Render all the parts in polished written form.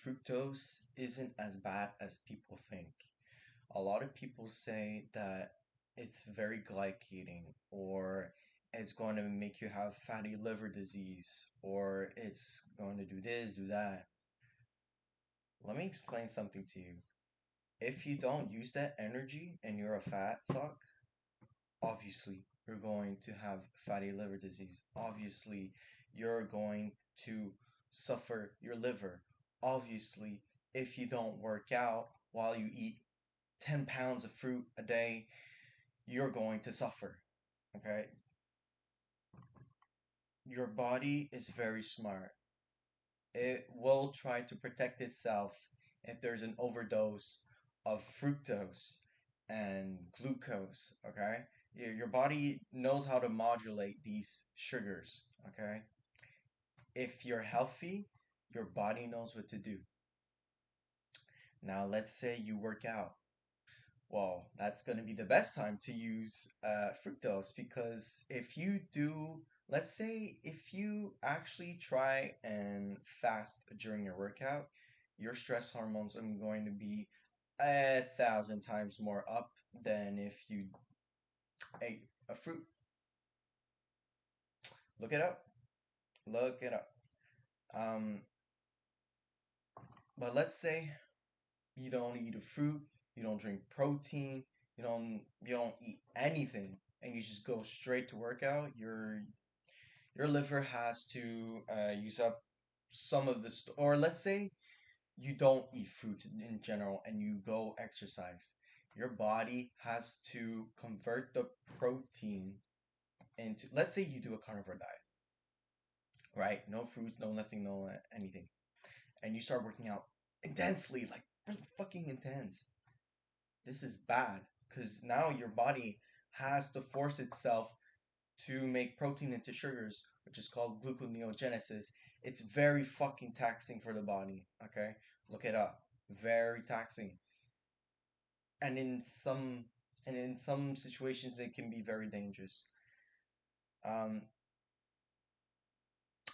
fructose isn't as bad as people think. A lot of people say that it's very glycating, or it's going to make you have fatty liver disease, or it's going to do this, do that. Let me explain something to you. If you don't use that energy and you're a fat fuck, obviously you're going to have fatty liver disease. Obviously, you're going to suffer your liver. Obviously, if you don't work out while you eat 10 pounds of fruit a day, you're going to suffer. Okay? Your body is very smart. It will try to protect itself if there's an overdose of fructose and glucose. Okay? Your body knows how to modulate these sugars. Okay? If you're healthy, your body knows what to do. Now, let's say you work out. Well, that's going to be the best time to use fructose because if you do, let's say if you actually try and fast during your workout, your stress hormones are going to be 1,000 times more up than if you ate a fruit. Look it up. Look it up. Um, but let's say you don't eat a fruit, you don't drink protein, you don't eat anything, and you just go straight to workout, your liver has to use up some of this. Or let's say you don't eat fruit in general and you go exercise. Your body has to convert the protein into, let's say you do a carnivore diet, right? No fruits, no nothing, no anything. And you start working out intensely, like really fucking intense. This is bad because now your body has to force itself to make protein into sugars, which is called gluconeogenesis. It's very fucking taxing for the body. Okay, look it up. Very taxing, and in some situations it can be very dangerous. Um,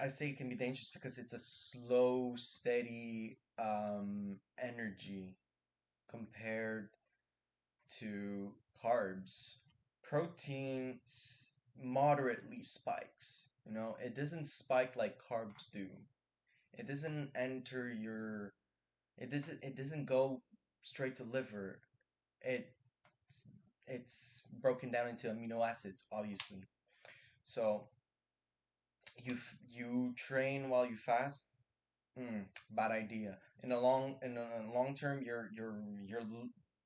I say it can be dangerous because it's a slow, steady energy compared to carbs. Protein moderately spikes. It doesn't spike like carbs do. It doesn't enter your. It doesn't go straight to liver. It's it's broken down into amino acids, obviously. So you train while you fast. Bad idea. In a long term, your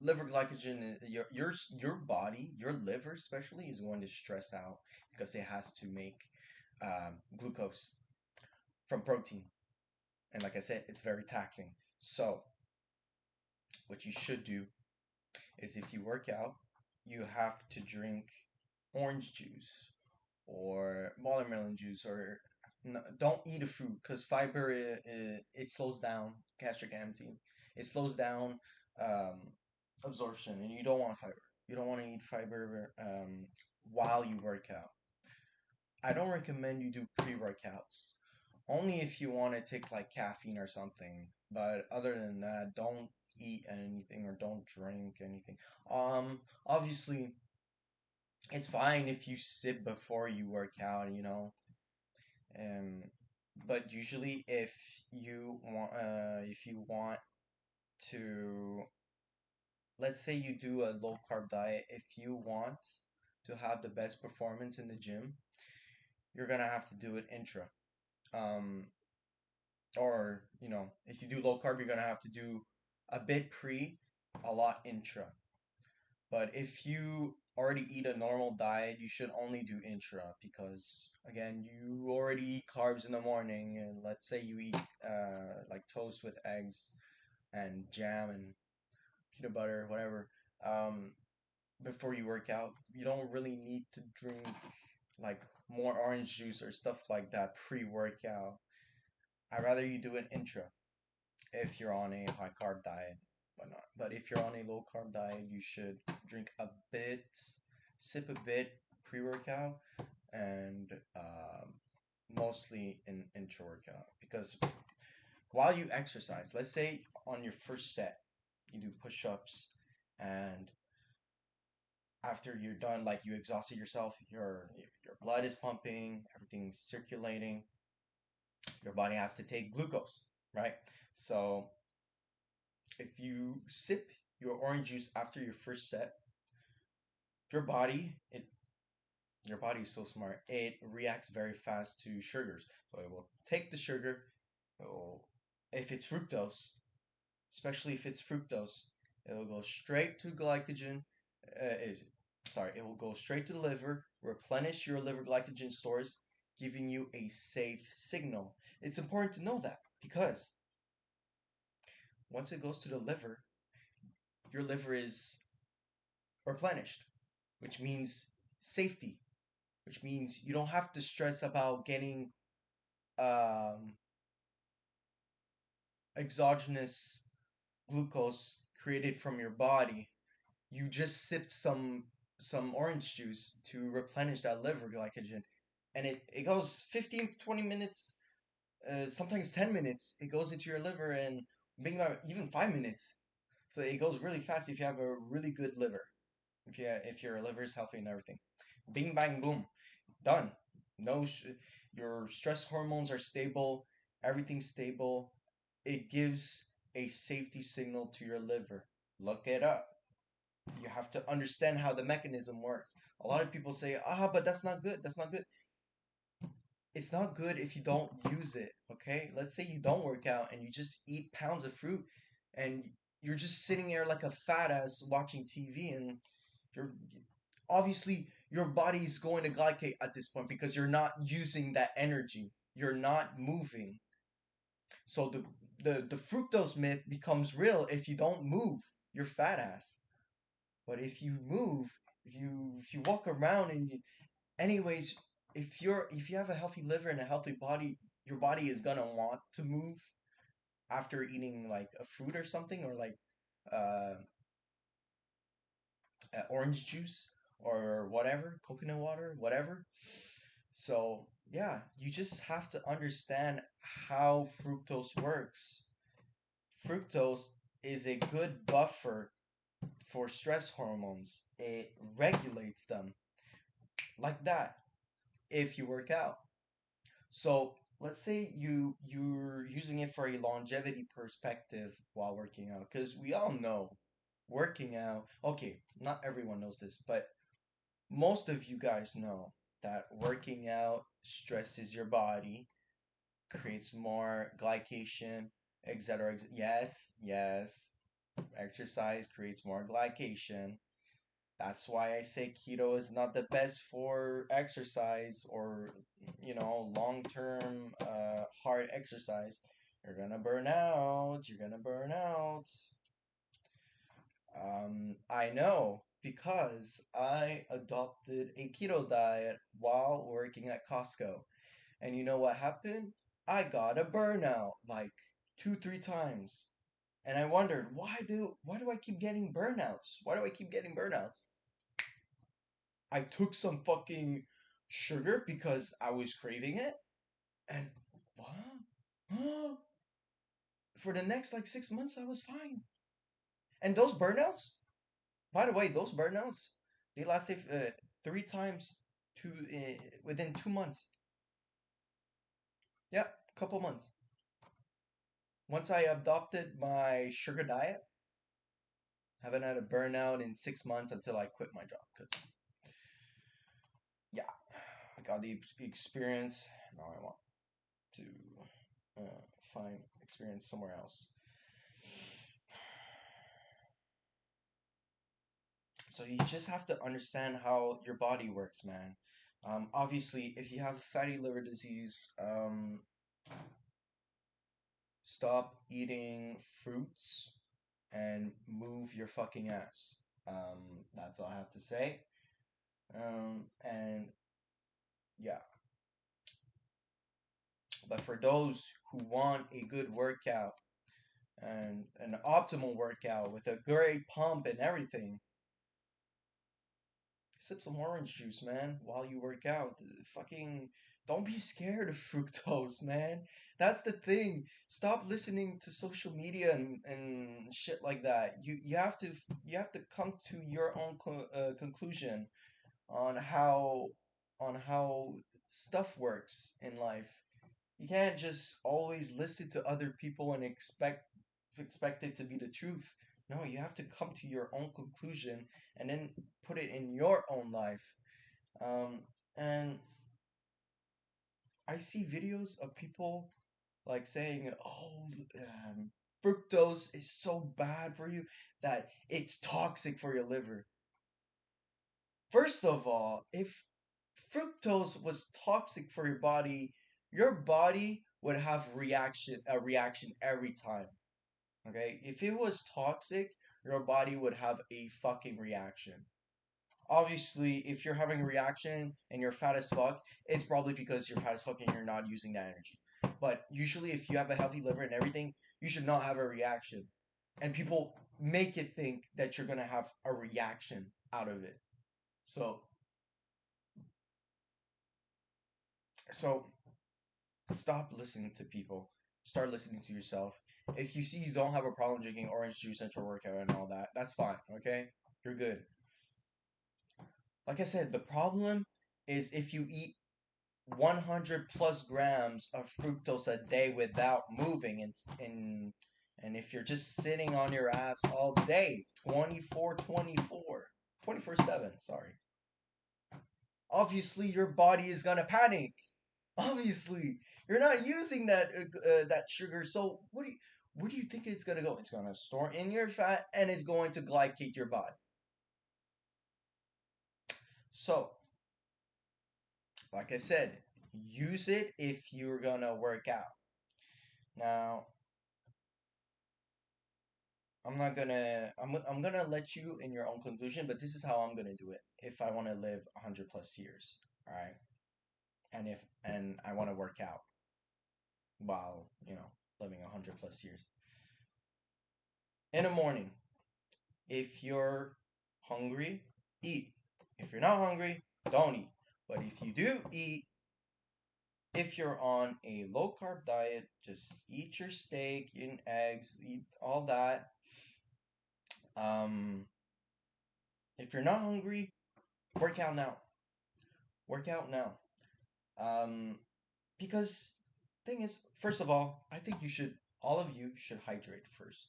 liver glycogen, your body, your liver especially, is going to stress out because it has to make glucose from protein, and like I said, it's very taxing. So what you should do is, if you work out, you have to drink orange juice or watermelon juice, or don't eat a fruit because fiber, it slows down gastric emptying. It slows down um, absorption, and you don't want fiber. You don't want to eat fiber while you work out. I don't recommend you do pre-workouts. Only if you want to take like caffeine or something. But other than that, don't eat anything or don't drink anything. Obviously, it's fine if you sip before you work out. Um, but usually, if you want to, let's say you do a low carb diet, if you want to have the best performance in the gym, you're gonna have to do it intra. Um, or if you do low carb, you're gonna have to do a bit pre, a lot intra. But if you already eat a normal diet, you should only do intra because, again, you already eat carbs in the morning, and let's say you eat like toast with eggs and jam and peanut butter, whatever. Um, Before you work out, you don't really need to drink like more orange juice or stuff like that pre-workout. I'd rather you do an intra if you're on a high carb diet, whatnot. But if you're on a low carb diet, you should drink a bit, sip a bit pre workout, and mostly in intra workout. Because while you exercise, let's say on your first set, you do push-ups, and after you're done, like you exhausted yourself, your blood is pumping, everything's circulating, your body has to take glucose, right? So if you sip your orange juice after your first set, your body it your body is so smart. It reacts very fast to sugars. So it will take the sugar. It will, if it's fructose, especially if it's fructose, it will go straight to glycogen. It, sorry, it will go straight to the liver, replenish your liver glycogen stores, giving you a safe signal. It's important to know that because once it goes to the liver, your liver is replenished, which means safety, which means you don't have to stress about getting um, exogenous glucose created from your body. You just sipped some orange juice to replenish that liver glycogen, and it goes 15 20 minutes, sometimes 10 minutes. It goes into your liver and being about even 5 minutes. So it goes really fast if you have a really good liver. If your liver is healthy and everything, bing bang boom, done. No, your stress hormones are stable. Everything's stable. It gives a safety signal to your liver. Look it up. You have to understand how the mechanism works. A lot of people say, but that's not good. That's not good. It's not good if you don't use it, okay? Let's say you don't work out and you just eat pounds of fruit and you're just sitting there like a fat ass watching TV, and you're obviously your body's going to glycate at this point because you're not using that energy. You're not moving. So the fructose myth becomes real if you don't move. You're fat ass. But if you move, if you walk around and anyways, if you have a healthy liver and a healthy body, your body is gonna want to move after eating like a fruit or something, or like uh, orange juice or whatever, coconut water, whatever. So yeah, you just have to understand how fructose works. Fructose is a good buffer for stress hormones. It regulates them like that if you work out. So let's say you're using it for a longevity perspective while working out, because we all know working out. Okay, not everyone knows this, but most of you guys know that working out stresses your body, creates more glycation, etc. Yes, yes. Exercise creates more glycation. That's why I say keto is not the best for exercise or, long term hard exercise. You're gonna burn out. You're gonna burn out. I know because I adopted a keto diet while working at Costco. And you know what happened? I got a burnout like two, three times. And I wondered, why do I keep getting burnouts? Why do I keep getting burnouts? I took some fucking sugar because I was craving it, and what? For the next like 6 months, I was fine. And those burnouts, by the way, those burnouts, they lasted three times within 2 months. Yeah, couple months. Once I adopted my sugar diet, I haven't had a burnout in 6 months until I quit my job. Cause yeah, I got the experience. Now I want to find experience somewhere else. So you just have to understand how your body works, man. Obviously, if you have fatty liver disease, stop eating fruits and move your fucking ass. That's all I have to say. And yeah, but for those who want a good workout and an optimal workout with a great pump and everything, sip some orange juice, man, while you work out. Fucking Don't be scared of fructose, man. That's the thing. Stop listening to social media and shit like that. You have to come to your own conclusion on how stuff works in life. You can't just always listen to other people and expect it to be the truth. No, you have to come to your own conclusion and then put it in your own life. Um, and I see videos of people like saying, "Oh, fructose is so bad for you that it's toxic for your liver." First of all, if fructose was toxic for your body would have a reaction every time. Okay? If it was toxic, your body would have a fucking reaction. Obviously, if you're having a reaction and you're fat as fuck, it's probably because you're fat as fuck and you're not using that energy. But usually, if you have a healthy liver and everything, you should not have a reaction. And people make it think that you're gonna have a reaction out of it. So, so stop listening to people. Start listening to yourself. If you see you don't have a problem drinking orange juice at your workout and all that, that's fine. Okay, you're good. Like I said, the problem is if you eat 100 plus grams of fructose a day without moving and if you're just sitting on your ass all day 24/7, sorry, obviously your body is gonna panic. Obviously you're not using that sugar, so where do you think it's gonna go? It's gonna store in your fat and it's going to glycate your body. So like I said, use it if you're gonna work out. Now, I'm gonna let you in your own conclusion, but this is how I'm gonna do it if I want to live 100 plus years, all right? And I want to work out while, living 100 plus years. In the morning, if you're hungry, eat. If you're not hungry, don't eat. But if you do eat, if you're on a low carb diet, just eat your steak, eat eggs, eat all that. Um, if you're not hungry, work out now. Work out now. Um, because thing is, first of all, I think all of you should hydrate first.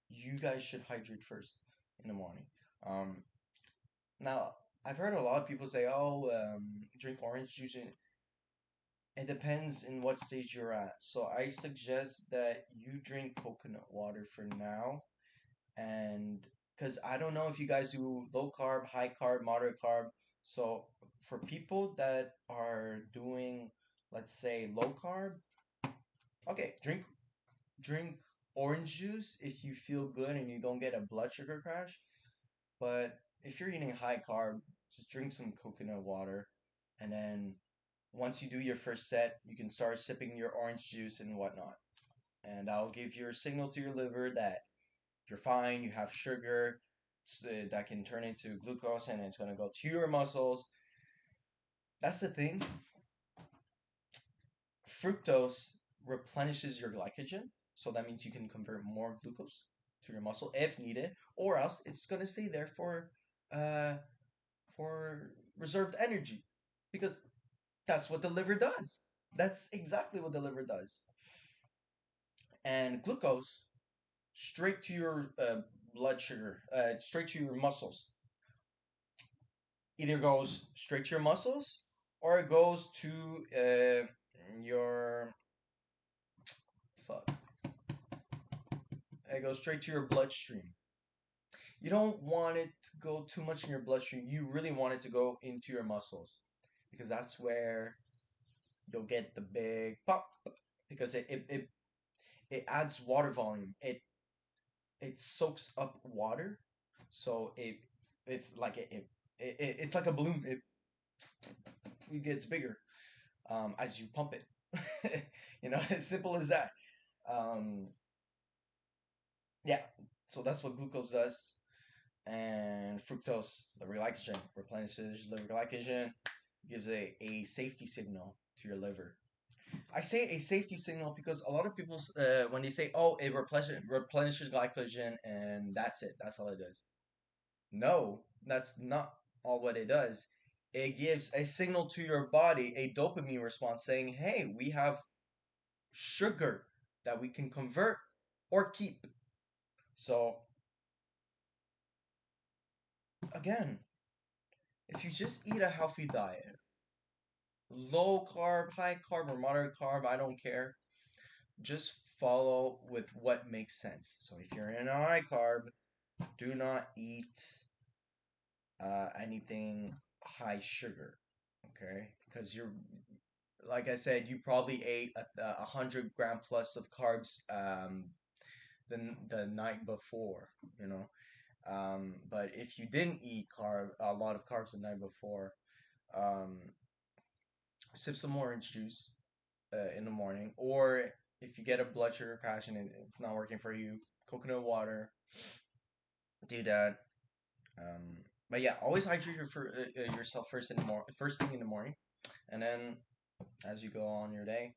You guys should hydrate first in the morning. Um, Now I've heard a lot of people say, "Oh, drink orange juice." It depends in what stage you're at. So I suggest that you drink coconut water for now, and because I don't know if you guys do low carb, high carb, moderate carb. So for people that are doing, let's say, low carb, okay, drink orange juice if you feel good and you don't get a blood sugar crash. But if you're eating high carb, just drink some coconut water, and then once you do your first set, you can start sipping your orange juice and whatnot. And that'll give your signal to your liver that you're fine, you have sugar that can turn into glucose and it's going to go to your muscles. That's the thing. Fructose replenishes your glycogen, so that means you can convert more glucose to your muscle if needed, or else it's going to stay there uh, for reserved energy because that's what the liver does. That's exactly what the liver does. And glucose straight to your blood sugar, straight to your muscles. Either goes straight to your muscles or it goes to your fuck. It goes straight to your bloodstream. You don't want it to go too much in your bloodstream. You really want it to go into your muscles because that's where you'll get the big pop because it adds water volume. It soaks up water, so it's like it's like a balloon. It gets bigger as you pump it. As simple as that. Um, yeah, so that's what glucose does, and fructose, liver glycogen, replenishes liver glycogen, gives a safety signal. to your liver. I say a safety signal because a lot of people, when they say, "Oh, it replenishes glycogen and that's it, that's all it does." No, that's not all what it does. It gives a signal to your body, a dopamine response, saying, "Hey, we have sugar that we can convert or keep." So again, if you just eat a healthy diet, low carb, high carb, or moderate carb, I don't care. Just follow with what makes sense. So if you're in a high carb, do not eat anything high sugar, okay? Because you're, like I said, you probably ate 100 gram plus of carbs the night before, you know. But if you didn't eat a lot of carbs the night before, um, sip some orange juice in the morning, or if you get a blood sugar crash and it's not working for you, coconut water, do that. Um, but yeah, always hydrate yourself first thing in the morning, and then as you go on your day,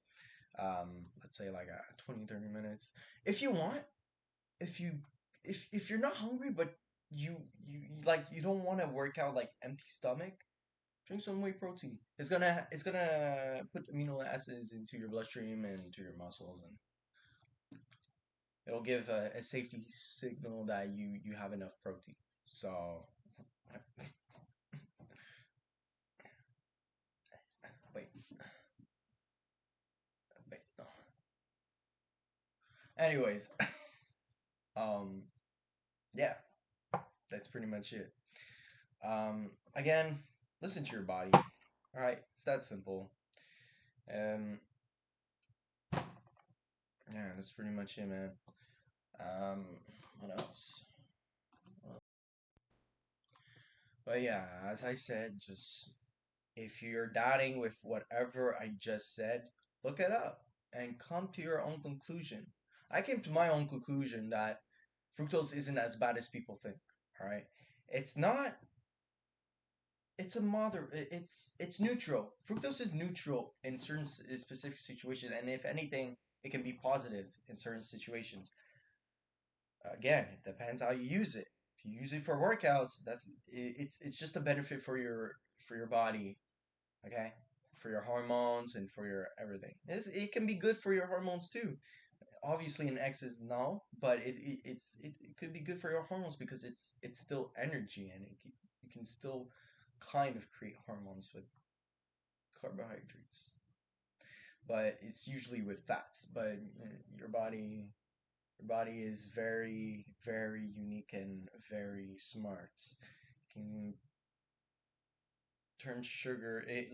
let's say like 20, 30 minutes. If you want, if you if you're not hungry but you don't want to work out like empty stomach, drink some whey protein. It's gonna put amino acids into your bloodstream and to your muscles, and it'll give a safety signal that you have enough protein. So wait, wait, no. Anyways, um, yeah, that's pretty much it. Again, listen to your body. All right, it's that simple. Um, yeah, that's pretty much it, man. Um, what else? But yeah, as I said, just if you're doubting with whatever I just said, look it up and come to your own conclusion. I came to my own conclusion that fructose isn't as bad as people think. All right, it's not. It's a it's neutral. Fructose is neutral in certain specific situations, and if anything, it can be positive in certain situations. Again, it depends how you use it. If you use it for workouts, it's just a benefit for your body, okay? For your hormones and for your everything. It can be good for your hormones too. Obviously, in excess, no, but it could be good for your hormones because it's still energy, and you can still kind of create hormones with carbohydrates, but it's usually with fats. But your body is very, very unique and very smart. It can turn sugar. It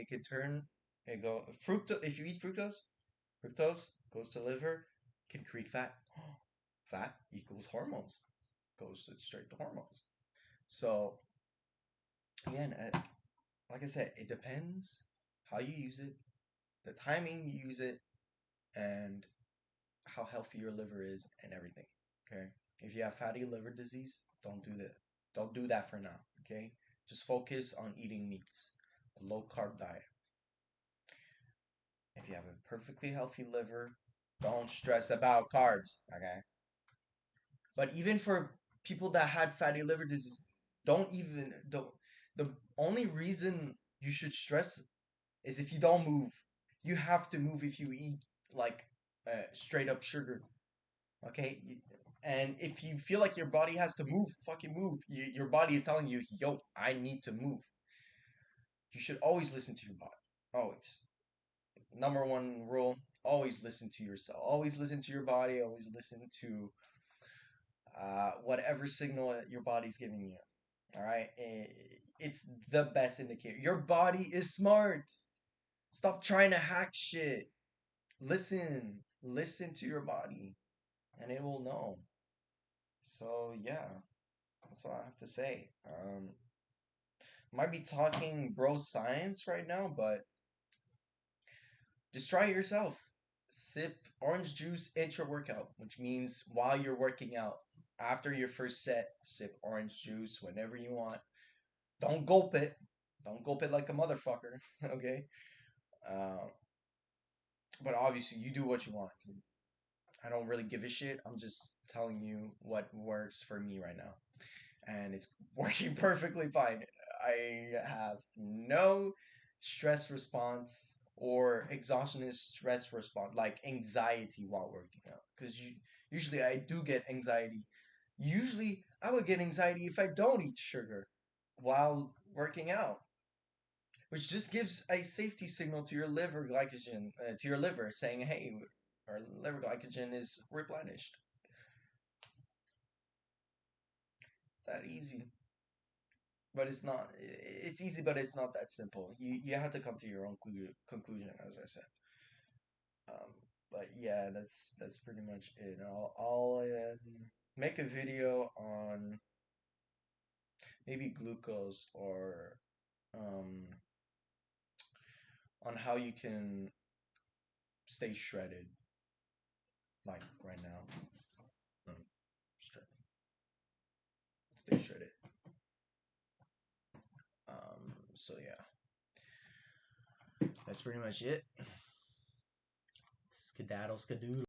can turn it go fructose. If you eat fructose goes to liver, can create fat. Fat equals hormones. Goes straight to hormones. So again, like I said, it depends how you use it, the timing you use it, and how healthy your liver is and everything. Okay. If you have fatty liver disease, don't do that. Don't do that for now. Okay. Just focus on eating meats, a low carb diet. If you have a perfectly healthy liver, don't stress about carbs. Okay. But even for people that had fatty liver disease, don't. The only reason you should stress is if you don't move. You have to move if you eat like straight up sugar. Okay? And if you feel like your body has to move, fucking move. Your body is telling you, yo, I need to move. You should always listen to your body. Always. Number one rule, always listen to yourself. Always listen to your body. Always listen to whatever signal your body's giving you. All right? It's the best indicator. Your body is smart. Stop trying to hack shit. Listen. Listen to your body, and it will know. So, yeah. That's all I have to say. Might be talking bro science right now, but just try it yourself. Sip orange juice intra workout, which means while you're working out. After your first set, sip orange juice whenever you want. Don't gulp it. Don't gulp it like a motherfucker. Okay. Uh, but obviously, you do what you want. I don't really give a shit. I'm just telling you what works for me right now, and it's working perfectly fine. I have no stress response or exogenous stress response, like anxiety while working out. Because usually I do get anxiety. Usually I would get anxiety if I don't eat sugar while working out, which just gives a safety signal to your liver glycogen, to your liver, saying, "Hey, our liver glycogen is replenished." It's that easy. But it's not. It's easy, but it's not that simple. You have to come to your own conclusion, as I said. Um, but yeah, that's pretty much it. I'll make a video on maybe glucose or um on how you can stay shredded, like right now. Um, stre- Stay shredded. So yeah, that's pretty much it. Skedaddle, skadoodle.